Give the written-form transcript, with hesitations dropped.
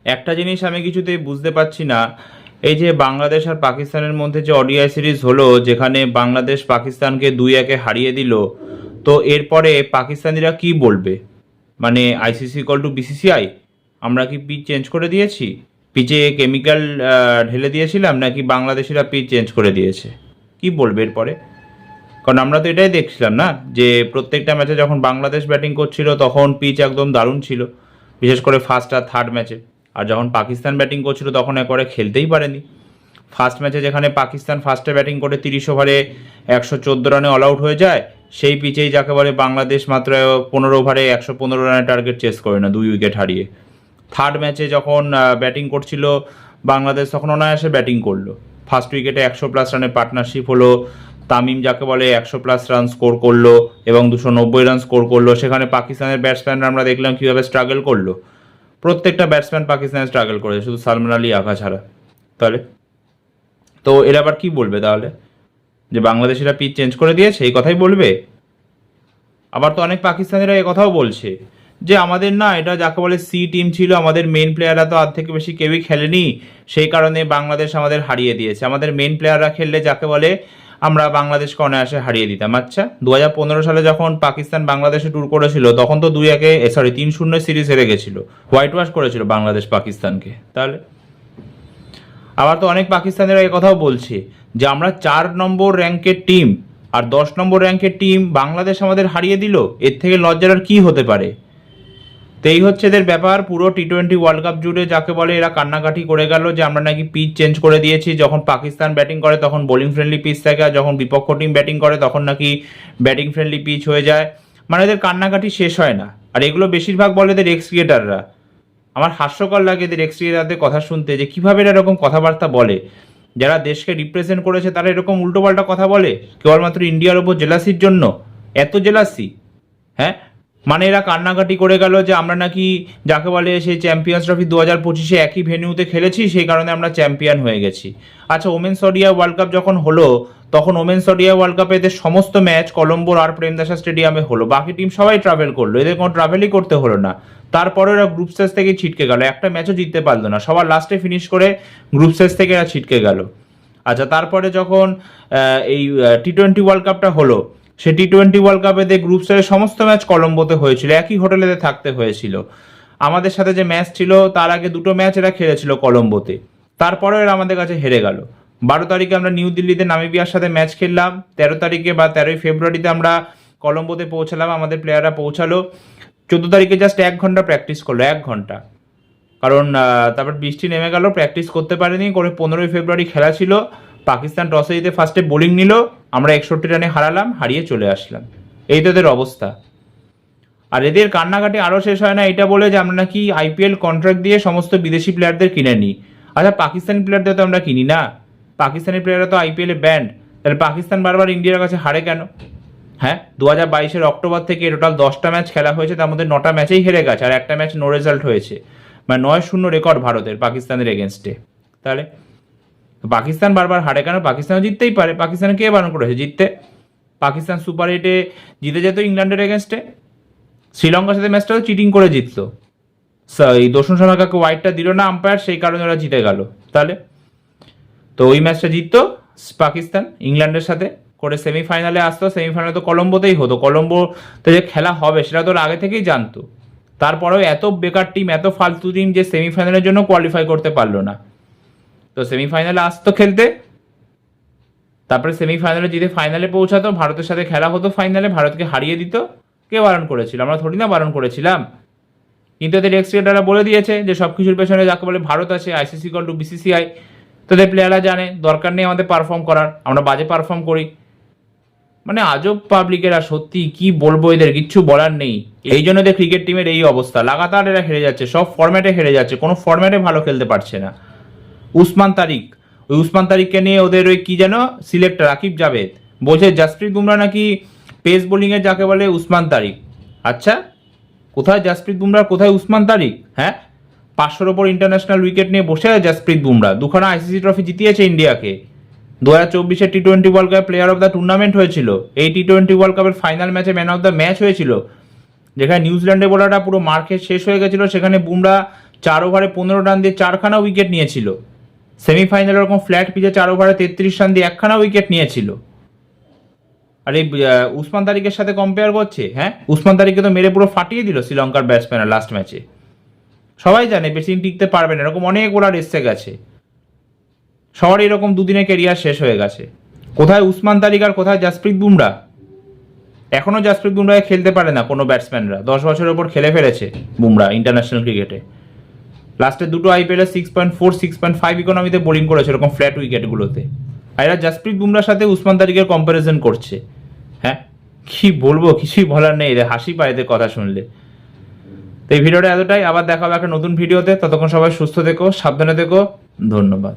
একটা জিনিস আমি কিছুতেই বুঝতে পারছি না, এই যে বাংলাদেশ আর পাকিস্তানের মধ্যে যে ওডিআই সিরিজ হলো, যেখানে বাংলাদেশ পাকিস্তানকে 2-1 হারিয়ে দিল, তো এরপরে পাকিস্তানিরা কি বলবে? মানে আইসিসি কল টু বিসিসিআই, আমরা কি পিচ চেঞ্জ করে দিয়েছি, পিচে কেমিক্যাল ঢেলে দিয়েছিলাম, নাকি বাংলাদেশিরা পিচ চেঞ্জ করে দিয়েছে? কি বলবে এরপরে? কারণ আমরা তো এটাই দেখছিলাম না, যে প্রত্যেকটা ম্যাচে যখন বাংলাদেশ ব্যাটিং করছিল তখন পিচ একদম দারুণ ছিল, বিশেষ করে ফার্স্ট আর থার্ড ম্যাচে। আর যখন পাকিস্তান ব্যাটিং করছিল তখন একবারে খেলতেই পারেনি। ফার্স্ট ম্যাচে যেখানে পাকিস্তান ফার্স্টে ব্যাটিং করে 30 ওভারে 114 রানে অল আউট হয়ে যায়, সেই পিচেই যাকে বলে বাংলাদেশ মাত্র 15 ওভারে 115 রানের টার্গেট চেস করে না, 2 উইকেট হারিয়ে। থার্ড ম্যাচে যখন ব্যাটিং করছিল বাংলাদেশ, তখন অনায়াসে ব্যাটিং করলো, ফার্স্ট উইকেটে 100+ রানের পার্টনারশিপ হলো, তামিম যাকে বলে 100+ রান স্কোর করলো এবং 290 রান স্কোর করলো। সেখানে পাকিস্তানের ব্যাটসম্যানরা আমরা দেখলাম কীভাবে স্ট্রাগল করলো। প্রত্যেকটা ব্যাটসম্যান পাকিস্তানে স্ট্রাগল করেছে, শুধু সালমান আলী আঘা ছাড়া। তাহলে তো এরা আবার কি বলবে তাহলে? যে বাংলাদেশিরা পিচ চেঞ্জ করে দিয়েছে, এই কথাই বলবে? আবার তো অনেক পাকিস্তানিরা এই কথাও বলছে যে আমাদের না এটা যাকে বলে সি টিম ছিল, আমাদের মেন প্লেয়াররা তো আর থেকে বেশি কেউই খেলেনি, সেই কারণে বাংলাদেশ আমাদের হারিয়ে দিয়েছে। আমাদের মেন প্লেয়াররা খেললে যাকে বলে আমরা বাংলাদেশকে অনায়াসে হারিয়ে দিতাম। আচ্ছা, 2015 সালে যখন পাকিস্তান বাংলাদেশে ট্যুর করেছিল তখন তো 3-0 সিরিজ হেরে গেছিল, হোয়াইট ওয়াশ করেছিল বাংলাদেশ পাকিস্তানকে। তাহলে আবার তো অনেক পাকিস্তানিরা এই কথাও বলছে যে আমরা 4 নম্বর র্যাঙ্কের টিম আর 10 নম্বর র্যাঙ্কের টিম, বাংলাদেশ আমাদের হারিয়ে দিল, এর থেকে লজ্জার আর কী হতে পারে? তো এই হচ্ছে এদের ব্যাপার। পুরো টি20 ওয়ার্ল্ড কাপ জুড়ে যাকে বলে এরা কান্নাকাটি করে গেল যে আমরা নাকি পিচ চেঞ্জ করে দিয়েছি। যখন পাকিস্তান ব্যাটিং করে তখন বোলিং ফ্রেন্ডলি পিচ থাকে, আর যখন বিপক্ষ টিম ব্যাটিং করে তখন নাকি ব্যাটিং ফ্রেন্ডলি পিচ হয়ে যায়। মানে এদের কান্নাকাটি শেষ হয় না। আর এগুলো বেশিরভাগ বলে এদের এক্স ক্রিকেটাররা। আমার হাস্যকর লাগে এদের এক্স ক্রিকেটারদের কথা শুনতে, যে কীভাবে এরকম কথাবার্তা বলে। যারা দেশকে রিপ্রেজেন্ট করেছে তারা এরকম উল্টোপাল্টা কথা বলে কেবলমাত্র ইন্ডিয়ার ওপর জেলাসির জন্য। এত জেলাসি? হ্যাঁ, মানে এরা কান্নাকাটি করে গেল যে আমরা নাকি যাকে বলে সেই চ্যাম্পিয়ন্স ট্রফি 2025-এ একই ভেন্যুতে খেলেছি, সেই কারণে আমরা চ্যাম্পিয়ন হয়ে গেছি। আচ্ছা, ওমেন্স ওডিআই ওয়ার্ল্ড কাপ যখন হলো তখন ওমেন্স ওডিআই ওয়ার্ল্ড কাপে এদের সমস্ত ম্যাচ কলম্বোর আর প্রেমদাসা স্টেডিয়ামে হলো, বাকি টিম সবাই ট্রাভেল করলো, এদের কোনো ট্রাভেলই করতে হলো না। তারপরে এরা গ্রুপ স্টেজ থেকে ছিটকে গেল, একটা ম্যাচও জিততে পারলো না, সবার লাস্টে ফিনিশ করে গ্রুপ স্টেজ থেকে এরা ছিটকে গেল। আচ্ছা, তারপরে যখন এই টি20 ওয়ার্ল্ড কাপটা হলো, সে টি20 ওয়ার্ল্ড কাপে গ্রুপ স্টেজের সমস্ত ম্যাচ কলম্বোতে হয়েছিল, একই হোটেলেতে থাকতে হয়েছিল। আমাদের সাথে যে ম্যাচ ছিল তার আগে 2টো ম্যাচ এরা খেলেছিল কলম্বোতে, তারপরেও এরা আমাদের কাছে হেরে গেল। 12 তারিখে আমরা নিউ দিল্লিতে নামিবিয়ার সাথে ম্যাচ খেললাম, 13 তারিখে বা 13ই ফেব্রুয়ারিতে আমরা কলম্বোতে পৌঁছালাম, আমাদের প্লেয়াররা পৌঁছালো। 14 তারিখে জাস্ট 1 ঘন্টা প্র্যাকটিস করলো, 1 ঘন্টা। কারণ তারপর বৃষ্টি নেমে গেল, প্র্যাকটিস করতে পারেনি। করে 15ই ফেব্রুয়ারি খেলা ছিল, পাকিস্তান টসে জিতে ফার্স্টে বোলিং নিল, আমরা 61 রানে হারালাম, হারিয়ে চলে আসলাম। এই তো এদের অবস্থা। আর এদের কান্নাকাটি আরও শেষ হয় না এটা বলে যে আমরা নাকি আইপিএল কন্ট্রাক্ট দিয়ে সমস্ত বিদেশি প্লেয়ারদের কিনে নিই। আচ্ছা, পাকিস্তানি প্লেয়ারদের তো আমরা কিনি না, পাকিস্তানি প্লেয়াররা তো আইপিএলে ব্যান্ড, তাহলে পাকিস্তান বারবার ইন্ডিয়ার কাছে হারে কেন? হ্যাঁ, 2022-এর অক্টোবর থেকে টোটাল 10টা ম্যাচ খেলা হয়েছে, তার মধ্যে 9টা ম্যাচেই হেরে গেছে, আর একটা ম্যাচ নো রেজাল্ট হয়েছে। মানে 9-0 রেকর্ড ভারতের পাকিস্তানের এগেনস্টে। তাহলে পাকিস্তান বারবার হারে কেন? পাকিস্তানও জিততেই পারে, পাকিস্তানে কে বারণ করেছে জিততে? পাকিস্তান সুপার 8-এ জিতে যেত ইংল্যান্ডের এগেনস্টে, শ্রীলঙ্কার সাথে ম্যাচটাও চিটিং করে জিততো। এই দর্শন শর্মাকে হোয়াইটটা দিল না আম্পায়ার, সেই কারণে ওরা জিতে গেল। তাহলে তো ওই ম্যাচটা জিততো পাকিস্তান ইংল্যান্ডের সাথে, করে সেমিফাইনালে আসতো। সেমিফাইনালে তো কলম্বোতেই হতো, কলম্বোতে যে খেলা হবে সেটা তো আগে থেকেই জানতো। তারপরেও এত বেকার টিম, এত ফালতু টিম যে সেমিফাইনালের জন্য কোয়ালিফাই করতে পারলো না। তো সেমিফাইনালে আসতো খেলতে, তারপরে সেমিফাইনালে জিতে ফাইনালে পৌঁছাতো, ভারতের সাথে খেলা হতো ফাইনালে, ভারতকে হারিয়ে দিত। কে বারণ করেছিল? আমরা থোড়ি না বারণ করেছিলাম। কিন্তু এদের এক্স ক্রিকেটাররা বলে দিয়েছে যে সব কিছুর পেছনে যাকে বলে ভারত আছে, আইসিসি কল টু বিসিসিআই। তোদের প্লেয়াররা জানে দরকার নেই আমাদের পারফর্ম করার, আমরা বাজে পারফর্ম করি। মানে আজব পাবলিকেরা, সত্যি কি বলবো, এদের কিচ্ছু বলার নেই। এই জন্য এদের ক্রিকেট টিমের এই অবস্থা, লাগাতার এরা হেরে যাচ্ছে, সব ফরম্যাটে হেরে যাচ্ছে, কোনো ফরম্যাটে ভালো খেলতে পারছে না। উসমান তারিক, ওই উসমান তারিককে নিয়ে ওদের ওই কি যেন সিলেক্টর রাকিব জাভেদ বলছে জাসপ্রীত বুমরা নাকি পেস বোলিংয়ের যাকে বলে উসমান তারিক। আচ্ছা, কোথায় জাসপ্রীত বুমরা, কোথায় উসমান তারিক? হ্যাঁ, 500-র ওপর ইন্টারন্যাশনাল উইকেট নিয়ে বসে আছে জাসপ্রীত বুমরা, 2খানা আইসিসি ট্রফি জিতিয়েছে ইন্ডিয়াকে। 2024-এর টি20 ওয়ার্ল্ড কাপে প্লেয়ার অফ দ্য টুর্নামেন্ট হয়েছিল, এই টি20 ওয়ার্ল্ড কাপের ফাইনাল ম্যাচে ম্যান অফ দ্য ম্যাচ হয়েছিল, যেখানে নিউজিল্যান্ডের বোলাররা পুরো মার্কে শেষ হয়ে গেছিল, সেখানে বুমরা 4 ওভারে 15 রান দিয়ে 4খানা উইকেট নিয়েছিল। সেমিফাইনালে ওরকম ফ্ল্যাট পিচে 4 ওভারে 33 রান দিয়ে 1খানা উইকেট নিয়েছিল। আর এই উসমান তারিকের সাথে কম্পেয়ার করছে? হ্যাঁ, উসমান তারিককে তো মেরে পুরো ফাটিয়ে দিল শ্রীলঙ্কার ব্যাটসম্যানরা লাস্ট ম্যাচে। সবাই জানে বেশি দিন টিকতে পারবে না, এরকম অনেক বোলার এসে গেছে, সবার এরকম দুদিনে ক্যারিয়ার শেষ হয়ে গেছে। কোথায় উসমান তারিক আর কোথায় জাসপ্রীত বুমরা? এখনও জাসপ্রীত বুমরাকে খেলতে পারে না কোনো ব্যাটসম্যানরা। 10 বছরের ওপর খেলে ফেলেছে বুমরা ইন্টারন্যাশনাল ক্রিকেটে। লাস্টের দুটো আইপিএলে 6.4 6.5 ইকোনমিতে বোলিং করেছে এরকম ফ্ল্যাট উইকেটগুলোতে। আর এরা জাসপ্রীত বুমরার সাথে উসমান তারিকের কম্প্যারিজন করছে। হ্যাঁ, কি বলবো, কিছুই বলার নেই, এদের হাসি পায় এদের কথা শুনলে। তো এই ভিডিওটা এতটাই, আবার দেখা হবে একটা নতুন ভিডিওতে। ততক্ষণ সবাই সুস্থ থেকো, সাবধানে থেকো, ধন্যবাদ।